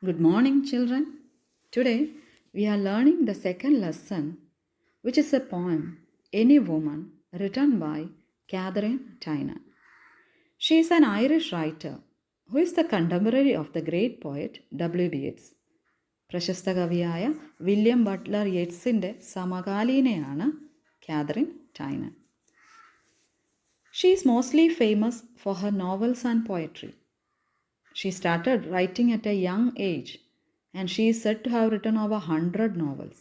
Good morning, children. Today we are learning the second lesson, which is a poem, Any Woman, written by Catherine Tynan. She is an Irish writer who is the contemporary of the great poet W.B. Yeats. പ്രശസ്ത കവിയായ William Butler യെറ്റ്സിൻ്റെ സമകാലീനയാണ് Katharine Tynan. She is mostly famous for her novels and poetry. She started writing at a young age and she is said to have written over 100 novels.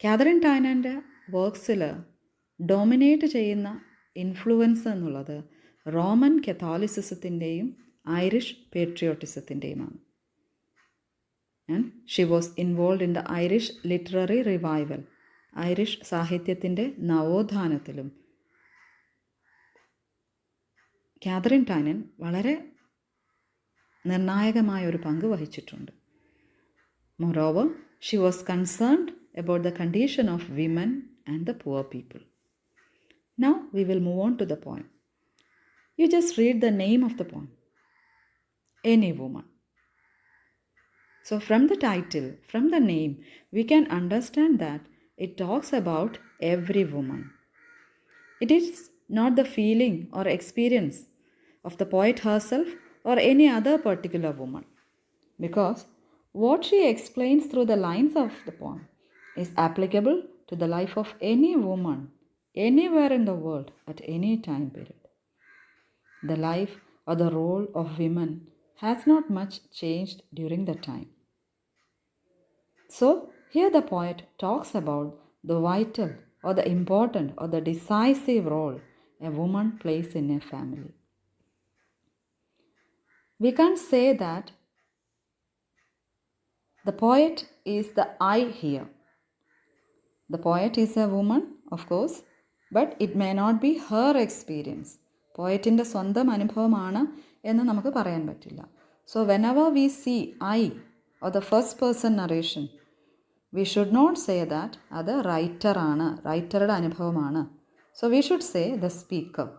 Katharine ടൈനൻ്റെ വർക്ക്സിൽ dominate ചെയ്യുന്ന influence എന്നുള്ളത് Roman കത്തോലിസിസത്തിൻ്റെയും Irish പേട്രിയോട്ടിസത്തിൻ്റെയുമാണ്. And she was involve in the Irish literary revival, Irish സാഹിത്യത്തിൻ്റെ നവോത്ഥാനത്തിലും Catherine Tynan വളരെ നിർണായകമായ ഒരു പങ്ക് വഹിച്ചിട്ടുണ്ട്. Moreover, she was concerned about the condition of women and the poor people. Now we will move on to the poem. You just read the name of the poem, Any Woman. So from the title, from the name, we can understand that it talks about every woman. It is not the feeling or experience of the poet herself or any other particular woman, because what she explains through the lines of the poem is applicable to the life of any woman anywhere in the world at any time period. The life or the role of women has not much changed during the time. So here the poet talks about the vital or the important or the decisive role a woman plays in a family. We can't say that the poet is the I here. The poet is a woman, of course, but it may not be her experience. പോയറ്റിൻ്റെ സ്വന്തം അനുഭവമാണ് എന്ന് നമുക്ക് പറയാൻ പറ്റില്ല. So whenever we see I or the first person narration, we should not say that അത് റൈറ്ററാണ്, റൈറ്ററുടെ അനുഭവമാണ്. So we should say the speaker.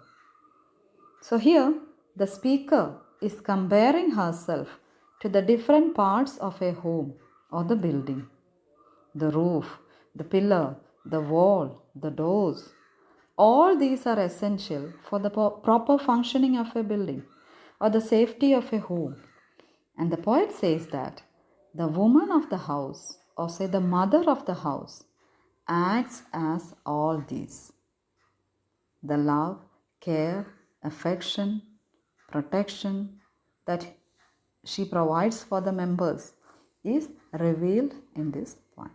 So here the speaker is comparing herself to the different parts of a home or the building. The roof, the pillar, the wall, the doors. All these are essential for the proper functioning of a building or the safety of a home. And the poet says that the woman of the house, or say the mother of the house, acts as all these. The love, care, affection, protection that she provides for the members is revealed in this poem.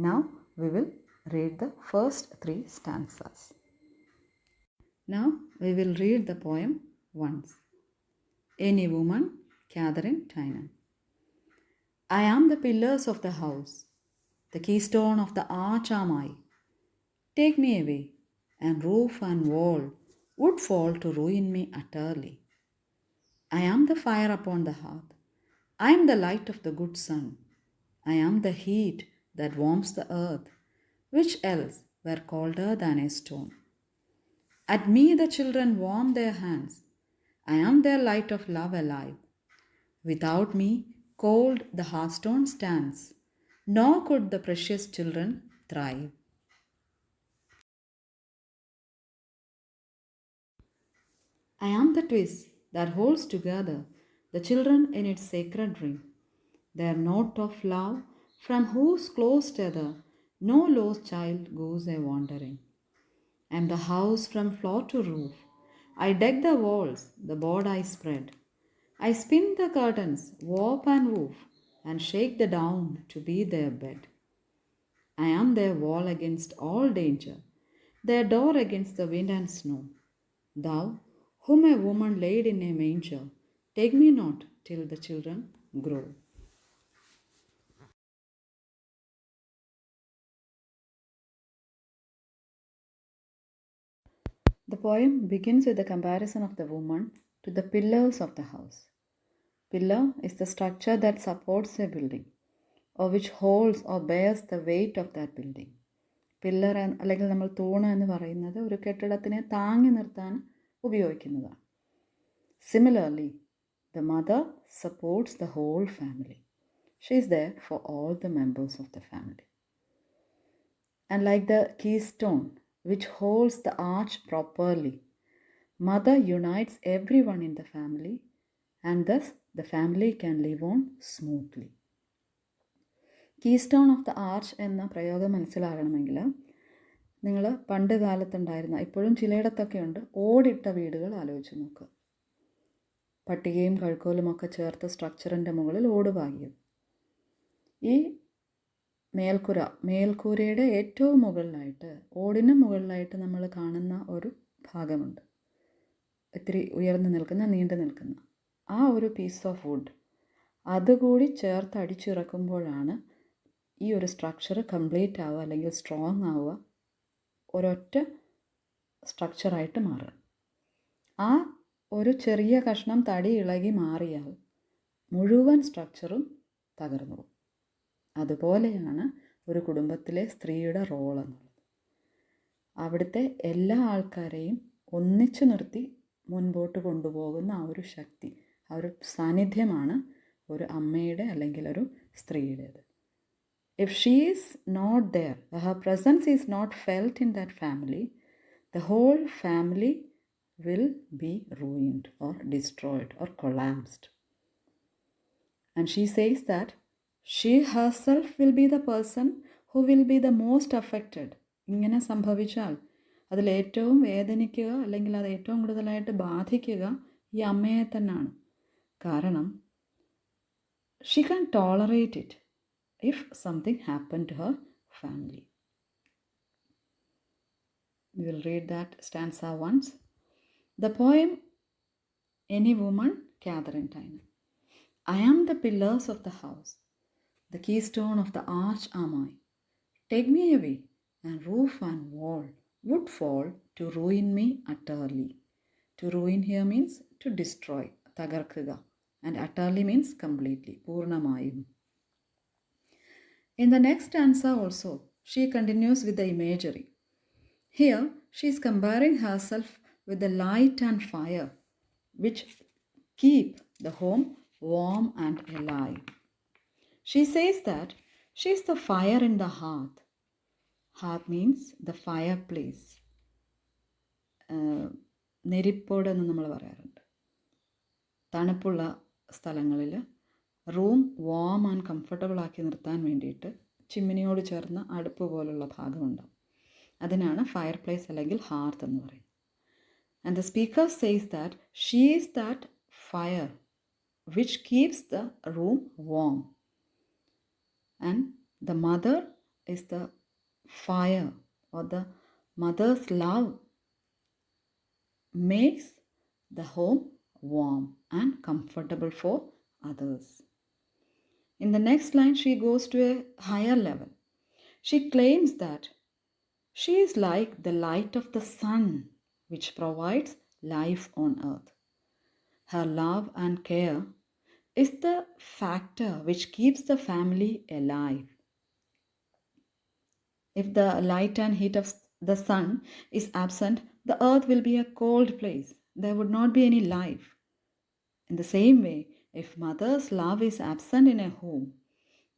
Now we will read the first 3 stanzas. Now we will read the poem once. Any Woman, Catherine Tynan. I am the pillars of the house, the keystone of the arch am I. Take me away, and roof and wall would fall to ruin me utterly. I am the fire upon the hearth. I am the light of the good sun. I am the heat that warms the earth, which else were colder than a stone. At me the children warm their hands. I am their light of love alive. Without me, cold the hearthstone stands, nor could the precious children thrive. I am the twist that holds together the children in its sacred ring, their note of love from whose close tether no lost child goes a wandering. I am the house from floor to roof. I deck the walls, the board I spread. I spin the curtains, warp and woof, and shake the down to be their bed. I am their wall against all danger, their door against the wind and snow. Thou, whom a woman laid in a manger, take me not till the children grow. The poem begins with the comparison of the woman to the pillars of the house. Pillar is the structure that supports a building, or which holds or bears the weight of that building. Pillar അല്ലെങ്കിൽ നമ്മൾ തൂണ് എന്ന് പറയുന്നത് ഒരു കെട്ടിടത്തിനെ താങ്ങി നിർത്താൻ ഉപയോഗിക്കുന്നതാണ്. Similarly, The mother supports the whole family. She is there for all the members of the family. And like the keystone which holds the arch properly, mother unites everyone in the family, and thus the family can live on smoothly. Keystone of the arch എന്ന പ്രയോഗം മനസ്സിലാകണമെങ്കിൽ നിങ്ങൾ പണ്ട് കാലത്തുണ്ടായിരുന്ന, ഇപ്പോഴും ചിലയിടത്തൊക്കെ ഉണ്ട്, ഓടിട്ട വീടുകൾ ആലോചിച്ച് നോക്കുക. പട്ടികയും കഴുക്കോലുമൊക്കെ ചേർത്ത് സ്ട്രക്ചറിൻ്റെ മുകളിൽ ഓട് പാകിയത്. ഈ മേൽക്കൂരയുടെ ഏറ്റവും മുകളിലായിട്ട്, ഓടിന് മുകളിലായിട്ട് നമ്മൾ കാണുന്ന ഒരു ഭാഗമുണ്ട്, ഇത്തിരി ഉയർന്നു നിൽക്കുന്ന, നീണ്ടു നിൽക്കുന്ന ആ ഒരു പീസ് ഓഫ് വുഡ്, അതുകൂടി ചേർത്ത് അടിച്ചിറക്കുമ്പോഴാണ് ഈ ഒരു സ്ട്രക്ചർ കംപ്ലീറ്റ് ആവുക, അല്ലെങ്കിൽ സ്ട്രോങ് ആവുക, ഒരൊറ്റ സ്ട്രക്ചറായിട്ട് മാറുക. ആ ഒരു ചെറിയ കഷ്ണം തടി ഇളകി മാറിയാൽ മുഴുവൻ സ്ട്രക്ചറും തകർന്നു പോകും. അതുപോലെയാണ് ഒരു കുടുംബത്തിലെ സ്ത്രീയുടെ റോൾ എന്നുള്ളത്. അവിടുത്തെ എല്ലാ ആൾക്കാരെയും ഒന്നിച്ചു നിർത്തി മുൻപോട്ട് കൊണ്ടുപോകുന്ന ആ ഒരു ശക്തി, ആ ഒരു സാന്നിധ്യമാണ് ഒരു അമ്മയുടെ അല്ലെങ്കിൽ ഒരു സ്ത്രീയുടേത്. If she is not there, her presence is not felt in that family, the whole family will be ruined or destroyed or collapsed. And she says that she herself will be the person who will be the most affected. ഇങ്ങനെ സംഭവിച്ചാൽ അതിൽ ഏറ്റവും വേദനിക്കുക അല്ലെങ്കിൽ അത് ഏറ്റവും കൂടുതലായിട്ട് ബാധിക്കുക ഈ അമ്മയെ തന്നെയാണ്. കാരണം she can't tolerate it if something happened to her family. We will read that stanza once. The poem Any Woman, Catherine Tynan. I am the pillars of the house, the keystone of the arch am I. Take me away, and roof and wall would fall to ruin me utterly. To ruin here means to destroy, tagarkuga, and utterly means completely, purnamayum. In the next stanza also, she continues with the imagery. Here, she is comparing herself with the light and fire which keep the home warm and alive. She says that she is the fire in the hearth. Hearth means the fireplace. നെരിപ്പോട് എന്ന് നമ്മൾ പറയാറുണ്ട്. തണുപ്പുള്ള സ്ഥലങ്ങളിൽ room warm and comfortable ആക്കി നിർത്താൻ വേണ്ടിയിട്ട് ചിമ്മിനിയോട് ചേർന്ന അടുപ്പ് പോലുള്ള ഭാഗമുണ്ടാവും. അതിനാണ് ഫയർ പ്ലേസ് അല്ലെങ്കിൽ ഹാർത്ത് എന്ന് പറയുന്നത്. And the speaker says that she is that fire which keeps the room warm, and the mother is the fire or the mother's love makes the home warm and comfortable for others. In the next line, she goes to a higher level. She claims that she is like the light of the sun, which provides life on earth. Her love and care is the factor which keeps the family alive. If the light and heat of the sun is absent, the earth will be a cold place. There would not be any life. In the same way, if mother's love is absent in a home,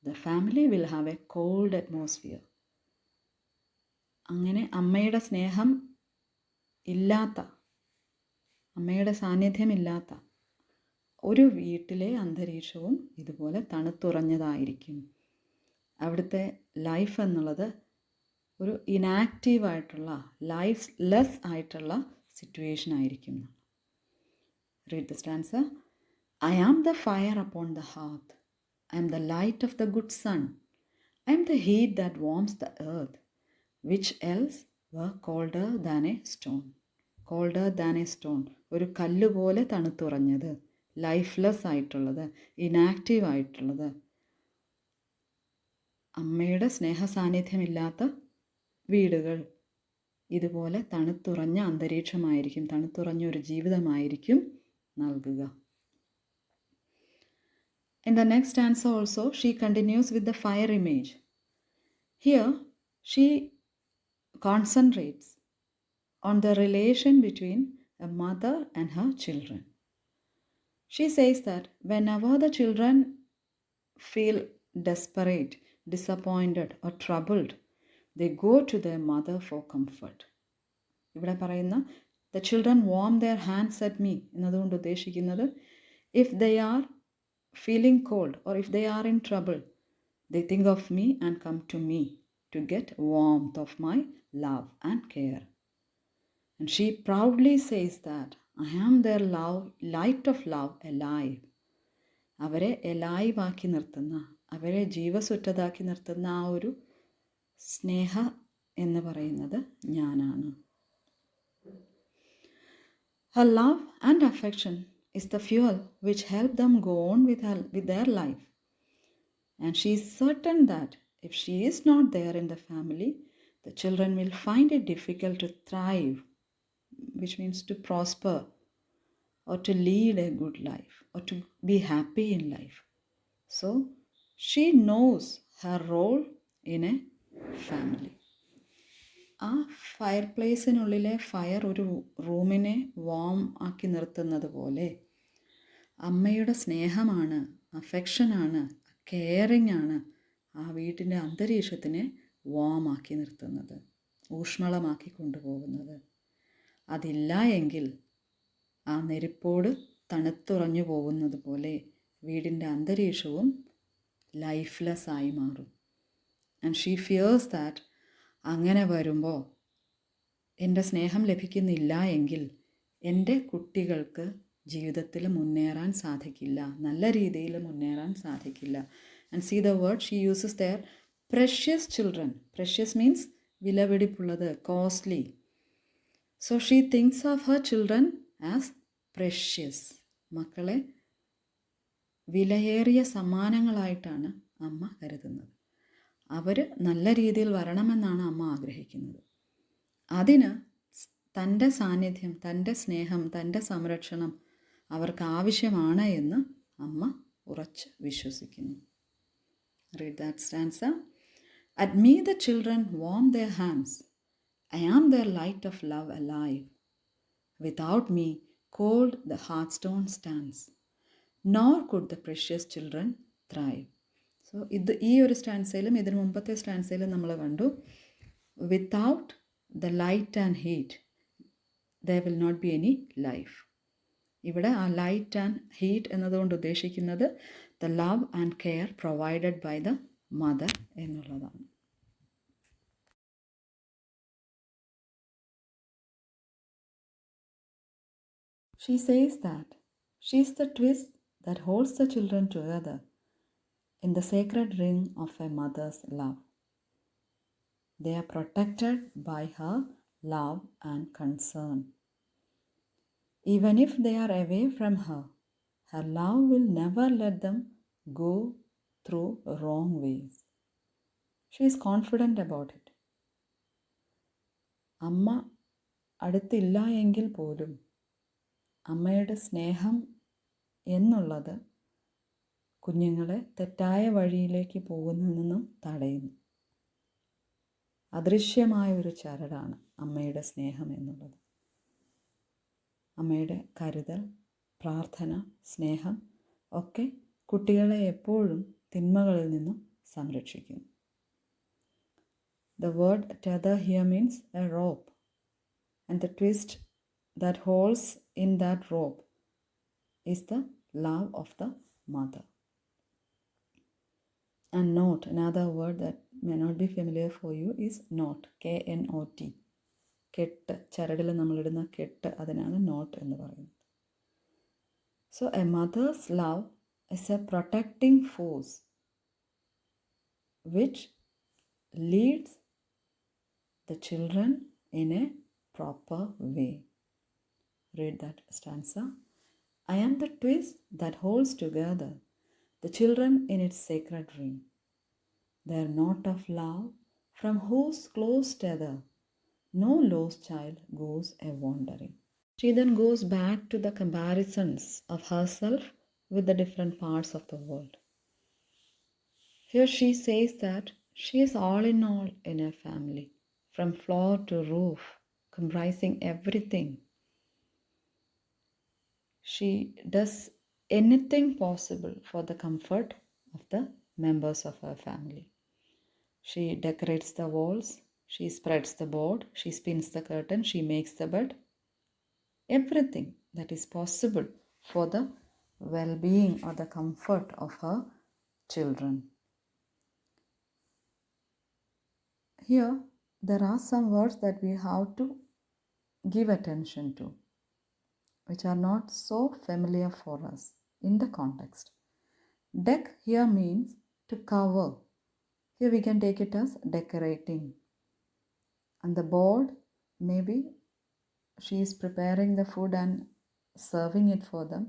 the family will have a cold atmosphere. അങ്ങനെ അമ്മയുടെ സ്നേഹം ഇല്ലാത്ത, അമ്മയുടെ സാന്നിധ്യമില്ലാത്ത ഒരു വീട്ടിലെ അന്തരീക്ഷവും ഇതുപോലെ തണുത്തുറഞ്ഞതായിരിക്കും. അവിടുത്തെ ലൈഫ് എന്നുള്ളത് ഒരു ഇനാക്റ്റീവായിട്ടുള്ള, ലൈഫ് ലെസ് ആയിട്ടുള്ള സിറ്റുവേഷൻ ആയിരിക്കും. Read the stanza. I am the fire upon the hearth. I am the light of the good sun. I am the heat that warms the earth, which else were colder than a stone. Colder than a stone. ഒരു കല്ല് പോലെ തണുത്തുറഞ്ഞത്, lifeless ആയിട്ടുള്ളത്, inactive ആയിട്ടുള്ളത്, അമ്മയുടെ സ്നേഹ സാന്നിധ്യമില്ലാത്ത വീടുകൾ ഇതുപോലെ തണുത്തുറഞ്ഞ അന്തരീക്ഷമായിരിക്കും, തണുത്തുറഞ്ഞ ഒരു ജീവിതമായിരിക്കും നൽകുക. In the next stanza also, she continues with the fire image. Here, she concentrates on the relation between a mother and her children. She says that whenever the children feel desperate, disappointed, or troubled, they go to their mother for comfort. ഇവിടെ പറയുന്ന the children warm their hands at me എന്നതുകൊണ്ട് ഉദ്ദേശിക്കുന്നത് if they are feeling cold or if they are in trouble, they think of me and come to me to get warmth of my love and care. And she proudly says that I am their love, light of love alive. അവരെ alive ആക്കി നിർത്തുന്ന, അവരെ ജീവസുറ്റതാക്കി നിർത്തുന്ന ആ ഒരു സ്നേഹ എന്ന് പറയുന്നത് ഞാനാണ്. Her love and affection is the fuel which help them go on with their life. And she is certain that if she is not there in the family, the children will find it difficult to thrive, which means to prosper or to lead a good life or to be happy in life. So she knows her role in a family. ആ fire പ്ലേസിനുള്ളിലെ fire ഒരു റൂമിനെ warm ആക്കി നിർത്തുന്നത് പോലെ അമ്മയുടെ സ്നേഹമാണ്, അഫെക്ഷനാണ്, caring ആണ് ആ വീട്ടിൻ്റെ അന്തരീക്ഷത്തിനെ വാം ആക്കി നിർത്തുന്നത്, ഊഷ്മളമാക്കി കൊണ്ടുപോകുന്നത്. അതില്ല എങ്കിൽ ആ നെരുപ്പോട് തണുത്തുറഞ്ഞു പോകുന്നത് പോലെ വീടിൻ്റെ അന്തരീക്ഷവും ലൈഫ്ലെസ് ആയി മാറും. ആൻഡ് ഷീ ഫിയേഴ്സ് ദാറ്റ് അങ്ങനെ വരുമ്പോൾ എൻ്റെ സ്നേഹം ലഭിക്കുന്നില്ല എങ്കിൽ എൻ്റെ കുട്ടികൾക്ക് ജീവിതത്തിൽ മുന്നേറാൻ സാധിക്കില്ല, നല്ല രീതിയിൽ മുന്നേറാൻ സാധിക്കില്ല. And see the word she uses their precious children. Precious means വിലപിടിപ്പുള്ളത്, costly. So she thinks of her children as precious. മക്കളെ വിലയേറിയ സമ്മാനങ്ങളായിട്ടാണ് അമ്മ കരുതുന്നത്. അവർ നല്ല രീതിയിൽ വരണമെന്നാണ് അമ്മ ആഗ്രഹിക്കുന്നത്. അതിന് തൻ്റെ സാന്നിധ്യം, തൻ്റെ സ്നേഹം, തൻ്റെ സംരക്ഷണം അവർക്ക് ആവശ്യമാണ് എന്ന് അമ്മ ഉറച്ച് വിശ്വസിക്കുന്നു. Read that stanza. At me the children warm their hands. I am their light of love alive. Without me cold the hearthstone stands. Nor could the precious children thrive. So ഈ ഒരു സ്റ്റാൻസയിലും ഇതിന് മുമ്പത്തെ സ്റ്റാൻസയിലും നമ്മൾ കണ്ടു without the light and heat there will not be any life. ഇവിടെ ആ ലൈറ്റ് ആൻഡ് ഹീറ്റ് എന്നതുകൊണ്ട് ഉദ്ദേശിക്കുന്നത് the love and care provided by the mother എന്നുള്ളതാണ്. She says that she is the twist that holds the children together in the sacred ring of a mother's love. They are protected by her love and concern. Even if they are away from her, her love will never let them go through wrong ways. She is confident about it. അമ്മ അടുത്തില്ല എങ്കിൽ പോലും അമ്മയുടെ സ്നേഹം എന്നുള്ളത് കുഞ്ഞുങ്ങളെ തെറ്റായ വഴിയിലേക്ക് പോകുന്നതിൽ നിന്നും തടയുന്നു. അദൃശ്യമായ ഒരു ചരടാണ് അമ്മയുടെ സ്നേഹം എന്നുള്ളത്. അമ്മയുടെ കരുതൽ, പ്രാർത്ഥന, സ്നേഹം ഒക്കെ കുട്ടികളെ എപ്പോഴും തിന്മകളിൽ നിന്നും സംരക്ഷിക്കുന്നു. The word tether here means a rope, and the twist that holds in that rope is the love of the mother. And knot, another word that may not be familiar for you is knot, K-N-O-T. കെട്ട്, ചരടിൽ നമ്മളിടുന്ന കെട്ട്, അതിനാണ് നോട്ട് എന്ന് പറയുന്നത്. So a mother's love is a protecting force which leads the children in a proper way. Read that stanza. I am the twist that holds together the children in its sacred ring. Their knot of love, from whose close tether no lost child goes a wandering. She then goes back to the comparisons of herself with the different parts of the world. Here she says that she is all in all in her family, from floor to roof, comprising everything. She does anything possible for the comfort of the members of her family. She decorates the walls, she spreads the board, she spins the curtain, she makes the bed. Everything that is possible for the well being or the comfort of her children. Here, there are some words that we have to give attention to, which are not so familiar for us in the context. Deck here means to cover. Here we can take it as decorating. And the board, maybe she is preparing the food and serving it for them.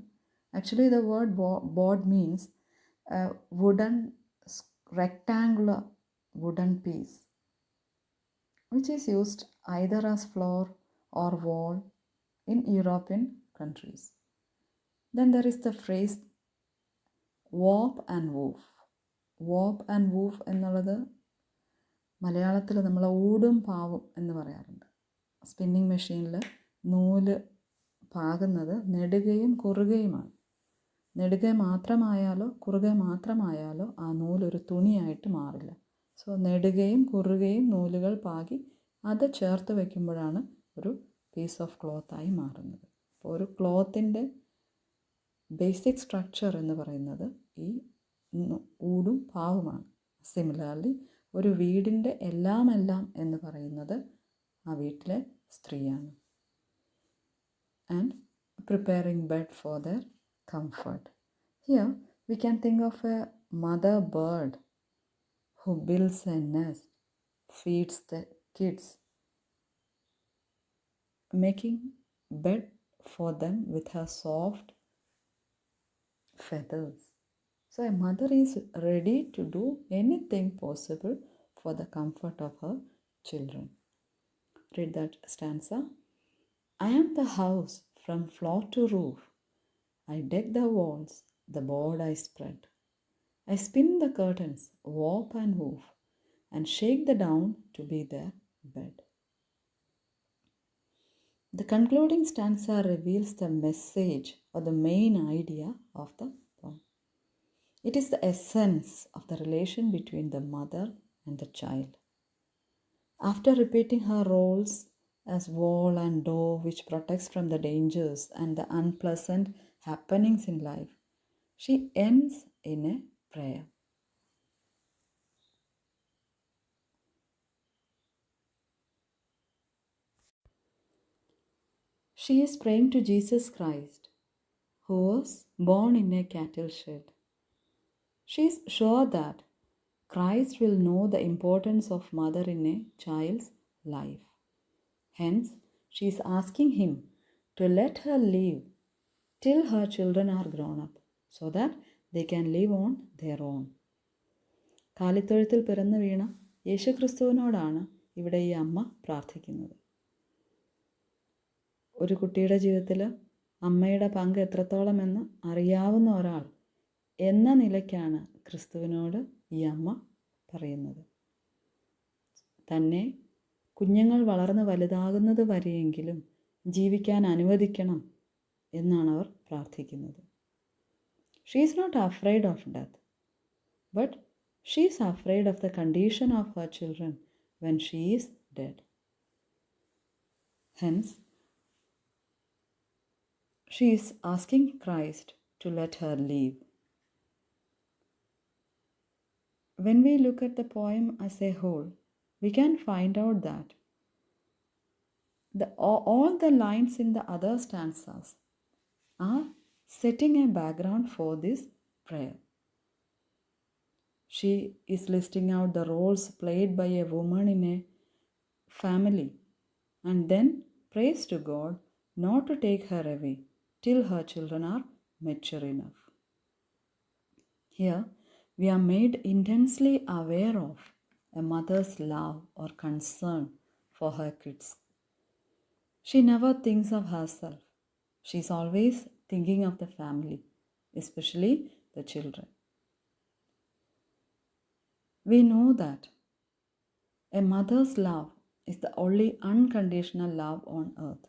Actually, the word board means a wooden, rectangular wooden piece, which is used either as floor or wall in European countries. Then there is the phrase warp and woof. Warp and woof എന്നുള്ളത് മലയാളത്തിൽ നമ്മൾ ഊടും പാവും എന്ന് പറയാറുണ്ട്. Spinning മെഷീനിൽ നൂല് പാകുന്നത് നെടുകയും കുറുകയുമാണ്. നെടുകെ മാത്രമായാലോ കുറുകെ മാത്രമായാലോ ആ നൂലൊരു തുണിയായിട്ട് മാറില്ല. സോ നെടുകയും കുറുകയും നൂലുകൾ പാകി അത് ചേർത്ത് വയ്ക്കുമ്പോഴാണ് ഒരു പീസ് ഓഫ് ക്ലോത്തായി മാറുന്നത്. അപ്പോൾ ഒരു ക്ലോത്തിൻ്റെ ബേസിക് സ്ട്രക്ചർ എന്ന് പറയുന്നത് ഈ ഊടും പാവുമാണ്. സിമിലർലി ഒരു വീടിൻ്റെ എല്ലാം എന്ന് പറയുന്നത് ആ വീട്ടിലെ സ്ത്രീയാണ്. And preparing bed for their comfort. Here we can think of a mother bird who builds a nest, feeds the kids, making bed for them with her soft feathers. So a mother is ready to do anything possible for the comfort of her children. Read that stanza. I am the house from floor to roof. I deck the walls, the board I spread. I spin the curtains, warp and woof, and shake the down to be their bed. The concluding stanza reveals the message or the main idea of the poem. It is the essence of the relation between the mother and the child. After repeating her roles as wall and door which protects from the dangers and the unpleasant happenings in life, she ends in a prayer. She is praying to Jesus Christ, who was born in a cattle shed. She is sure that Christ will know the importance of mother in a child's life. Hence, she is asking him to let her live till her children are grown up, so that they can live on their own. കാലിത്തൊഴുത്തിൽ പിറന്നു വീണ യേശുക്രിസ്തുവിനോടാണ് ഇവിടെ ഈ അമ്മ പ്രാർത്ഥിക്കുന്നത്. ഒരു കുട്ടിയുടെ ജീവിതത്തിൽ അമ്മയുടെ പങ്ക് എത്രത്തോളമെന്ന് അറിയാവുന്ന ഒരാൾ എന്ന നിലയ്ക്കാണ് ക്രിസ്തുവിനോട് ഈ അമ്മ പറയുന്നത്. തന്നെ കുഞ്ഞുങ്ങൾ വളർന്ന് വലുതാകുന്നത് വരെയെങ്കിലും ജീവിക്കാൻ അനുവദിക്കണം എന്നാണ് അവർ പ്രാർത്ഥിക്കുന്നത്. She is not afraid of death, but she is afraid of the condition of her children when she is dead. Hence she is asking Christ to let her live. When we look at the poem as a whole, we can find out that all the lines in the other stanzas are setting a background for this prayer. She is listing out the roles played by a woman in a family and then prays to God not to take her away till her children are mature enough. Here, we are made intensely aware of a mother's love or concern for her kids. She never thinks of herself. She is always thinking of the family, especially the children. We know that a mother's love is the only unconditional love on earth.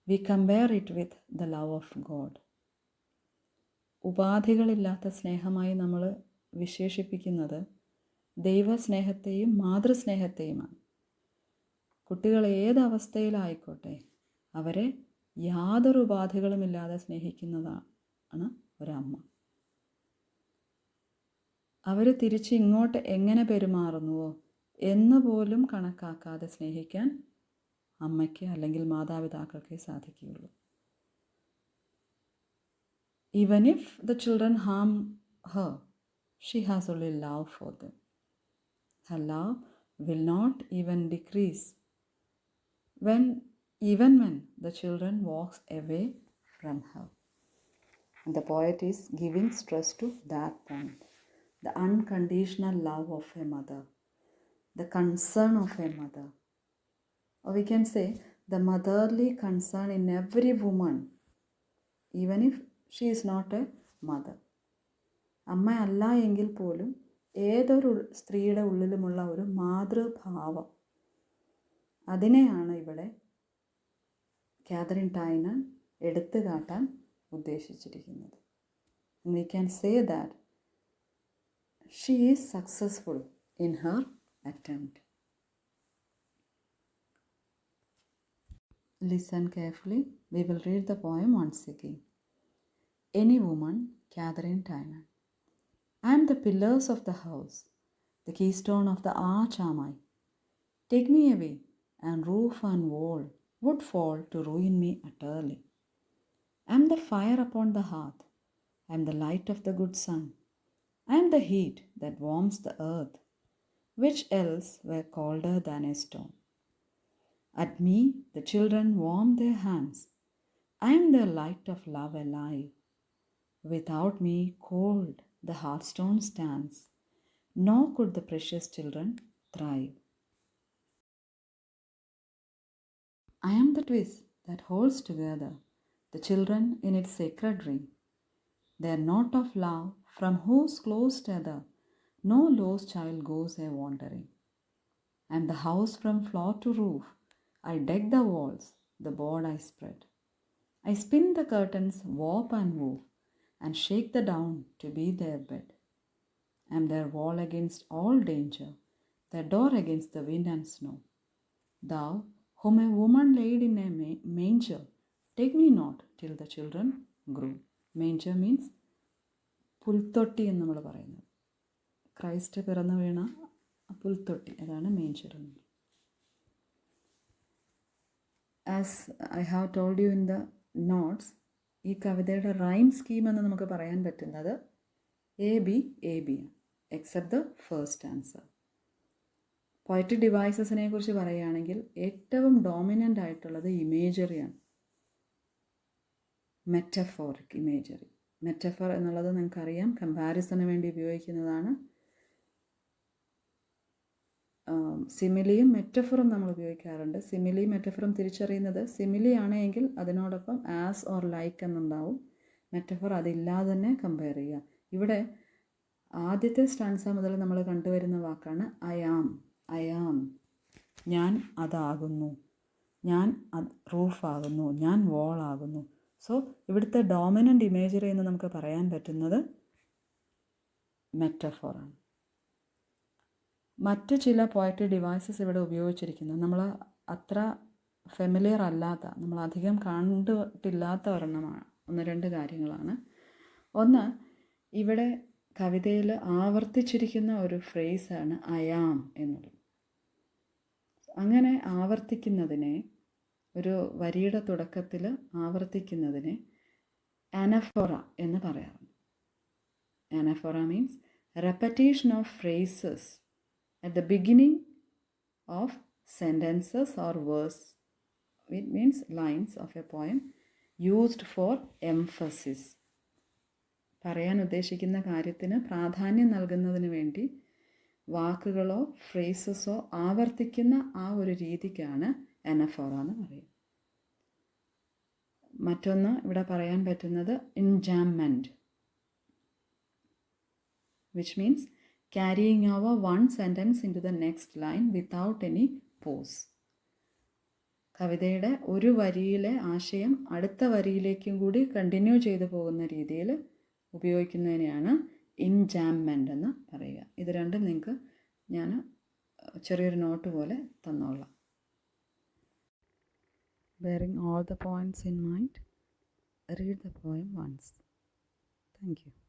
We compare it with the love of God. ഉപാധികളില്ലാത്ത സ്നേഹമായി നമ്മൾ വിശേഷിപ്പിക്കുന്നത് ദൈവസ്നേഹത്തെയും മാതൃസ്നേഹത്തെയുമാണ്. കുട്ടികൾ ഏതവസ്ഥയിലായിക്കോട്ടെ അവരെ യാതൊരു ഉപാധികളുമില്ലാതെ സ്നേഹിക്കുന്നതാണ് ഒരമ്മ. അവർ തിരിച്ച് ഇങ്ങോട്ട് എങ്ങനെ പെരുമാറുന്നുവോ എന്ന് പോലും കണക്കാക്കാതെ സ്നേഹിക്കാൻ അമ്മയ്ക്ക് അല്ലെങ്കിൽ മാതാപിതാക്കൾക്കേ സാധിക്കുകയുള്ളൂ. Even if the children harm her, she has only love for them. Her love will not even decrease even when the children walks away from her. And the poet is giving stress to that point. The unconditional love of a mother, the concern of a mother, or we can say the motherly concern in every woman, even if she is not a mother. അമ്മ അല്ല എങ്കിൽ പോലും ഏതൊരു സ്ത്രീയുടെ ഉള്ളിലുമുള്ള ഒരു മാതൃഭാവം, അതിനെയാണ് ഇവിടെ Catherine ടൈനർ എടുത്തു കാട്ടാൻ ഉദ്ദേശിച്ചിരിക്കുന്നത്. And we can say that she is successful in her attempt. Listen carefully. We will read the poem once again. Any woman, Catherine Tynan. I am the pillars of the house, the keystone of the arch am I. Take me away, and roof and wall would fall to ruin me utterly. I am the fire upon the hearth. I am the light of the good sun. I am the heat that warms the earth, which else were colder than a stone. At me the children warm their hands. I am the light of love alive. Without me cold the hearthstone stands, nor could the precious children thrive. I am the twist that holds together the children in its sacred ring. Their knot of love from whose close tether no lost child goes a wandering. I am the house from floor to roof. I deck the walls, the board I spread. I spin the curtains warp and woof, and shake the down to be their bed. I am their wall against all danger, their door against the wind and snow. Thou, whom a woman laid in a manger, take me not till the children grew. Manger means പുൽത്തൊട്ടി എന്ന് നമ്മൾ പറയുന്നത്. Christ പിറന്നു വീണ പുൽത്തൊട്ടി, അതാണ് manger. As I have told you in the notes, ഈ കവിതയുടെ rhyme scheme എന്ന് നമുക്ക് പറയാൻ പറ്റുന്നത് എ ബി ആണ്, എക്സെപ്റ്റ് ദ ഫസ്റ്റ് ആൻസർ. പോയട്രിക് ഡിവൈസസിനെ കുറിച്ച് പറയുകയാണെങ്കിൽ ഏറ്റവും ഡോമിനൻ്റ് ആയിട്ടുള്ളത് ഇമേജറിയാണ്, മെറ്റഫോറിക് ഇമേജറി. മെറ്റഫർ എന്നുള്ളത് നിങ്ങൾക്കറിയാം, കമ്പാരിസന് വേണ്ടി ഉപയോഗിക്കുന്നതാണ്. സിമിലിയും മെറ്റഫറും നമ്മൾ ഉപയോഗിക്കാറുണ്ട്. സിമിലിയും മെറ്റഫറും തിരിച്ചറിയുന്നത് സിമിലി ആണെങ്കിൽ അതിനോടൊപ്പം ആസ് ഓർ ലൈക്ക് എന്നുണ്ടാവും. മെറ്റഫർ അതില്ലാതെ തന്നെ കമ്പയർ ചെയ്യുക. ഇവിടെ ആദ്യത്തെ സ്റ്റാൻസ മുതൽ നമ്മൾ കണ്ടുവരുന്ന വാക്കാണ് ഐ ആം. ഞാൻ അതാകുന്നു, ഞാൻ റൂഫാകുന്നു, ഞാൻ വോളാകുന്നു. സോ ഇവിടുത്തെ ഡോമിനൻ്റ് ഇമേജറി എന്ന് നമുക്ക് പറയാൻ പറ്റുന്നത് മെറ്റഫോറാണ്. മറ്റ് ചില പോയട്രിക് ഡിവൈസസ് ഇവിടെ ഉപയോഗിച്ചിരിക്കുന്നത് നമ്മൾ അത്ര ഫെമിലിയർ അല്ലാത്ത, നമ്മൾ അധികം കണ്ടിട്ടില്ലാത്ത ഒരെണ്ണമാണ്. ഒന്ന് രണ്ട് കാര്യങ്ങളാണ്. ഒന്ന്, ഇവിടെ കവിതയിൽ ആവർത്തിച്ചിരിക്കുന്ന ഒരു ഫ്രേസാണ് ഐ ആം എന്നുള്ളത്. അങ്ങനെ ആവർത്തിക്കുന്നതിനെ, ഒരു വരിയുടെ തുടക്കത്തിൽ ആവർത്തിക്കുന്നതിനെ അനഫോറ എന്ന് പറയാറുണ്ട്. അനഫോറ means repetition of phrases at the beginning of sentences or verse. It means lines of a poem used for emphasis. പറയാൻ ഉദ്ദേശിക്കുന്ന കാര്യത്തിന് പ്രാധാന്യം നൽകുന്നതിന് വേണ്ടി വാക്കുകളോ ഫ്രേസസോ ആവർത്തിക്കുന്ന ആ ഒരു രീതിക്കാണ് അനഫോറ എന്ന് പറയുന്നത്. മറ്റൊന്ന് ഇവിടെ പറയാൻ പറ്റുന്നത് ഇൻജാംമെൻറ്റ്, which means carrying over one sentence into the next line without any pause. കവിതയുടെ ഒരു വരിയിലെ ആശയം അടുത്ത വരിയിലേക്കും കൂടി കണ്ടിന്യൂ ചെയ്തു പോകുന്ന രീതിയിൽ ഉപയോഗിക്കുന്നതിനെയാണ് ഇൻജാംമെൻ്റ് എന്ന് പറയുക. ഇത് രണ്ടും നിങ്ങൾക്ക് ഞാൻ ചെറിയൊരു നോട്ട് പോലെ തന്നോളാം. Bearing all the points in mind, read the poem once. Thank you.